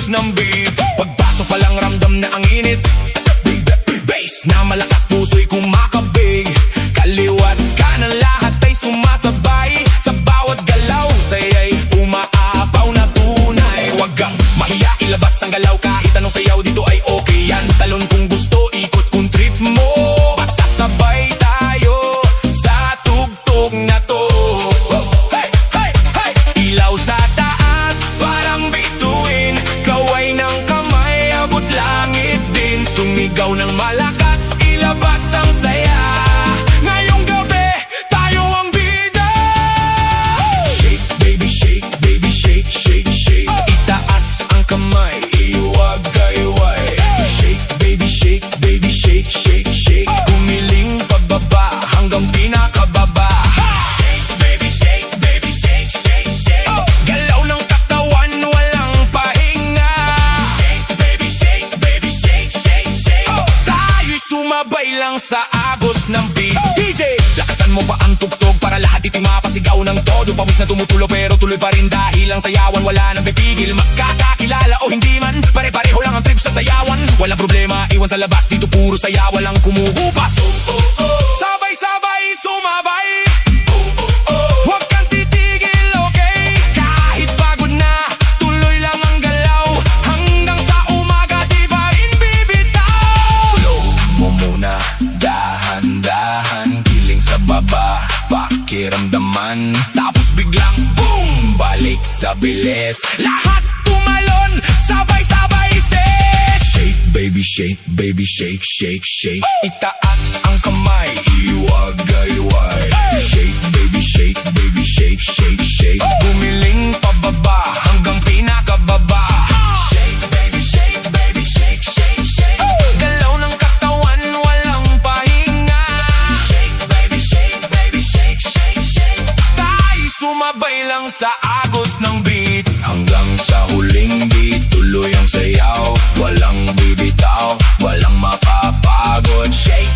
agos ng beat. Pagpasok pa lang ramdam na ang init. Bass na malakas, puso'y kumakabig. Kaliwat kanan lahat ay sumasabay. Sa bawat galaw, saya'y umaapaw na tunay. Huwag kang mahiya, ilabas ang galaw. Kahit anong sayaw dito ay okay yan. Talon kung gusto, ikot kung trip mo. Basta sabay tayo sa tugtog na to. Hey, hey, hey! Ilaw sa taas, parang bituin. Kaway ng kamay, abot langit din. Sumigaw ng malakas, ilabas ang saya. Ngayong gabi, tayo ang bida. Shake, baby, shake, baby, shake, shake, shake. Itaas ang kamay, iwag-gayway. Shake, baby, shake, baby, shake, shake, shake. Kumiling pababa hanggang pinakababa. Shake, baby, shake, baby, shake, shake, shake. Galaw ng katawan, walang pahinga. Shake, baby, shake, baby, shake, shake, shake. Tayo'y sumabay lang sa agos ng beat. DJ, lakasan mo pa ang tugtog para lahat ito'y mapasigaw ng todo. Pawis na tumutulo pero tuloy pa rin dahil ang sayawan wala nang pipigil. Magkakakilala o hindi man, pare-pareho lang ang trip sa sayawan. Walang problema, iwan sa labas, dito puro saya, walang kumuhupas. Sabay-sabay, sumabay. Huwag kang titigil, okay? Kahit pagod na, tuloy lang ang galaw. Hanggang sa umaga, di ba rin bibitaw? Slow mo muna, dahan-dahan. Giling sa baba, pakiramdaman. Tapos biglang boom, balik sa bilis. Lahat tumalon, sabay-sabay shake, baby, shake, baby, shake, shake, shake. Itaas ang kamay, iwag-gayway. Shake, baby, shake, baby, shake, shake, shake. Gumiling pababa hanggang pinakababa. Shake, baby, shake, baby, shake, shake, shake. Galaw ng katawan, walang pahinga. Shake, baby, shake, baby, shake, shake, shake. Tayo sumabay lang sa agos ng beat. Hanggang sa huling beat, tuloy ang sayaw. Walang bibitaw, walang mapapagod. Shake,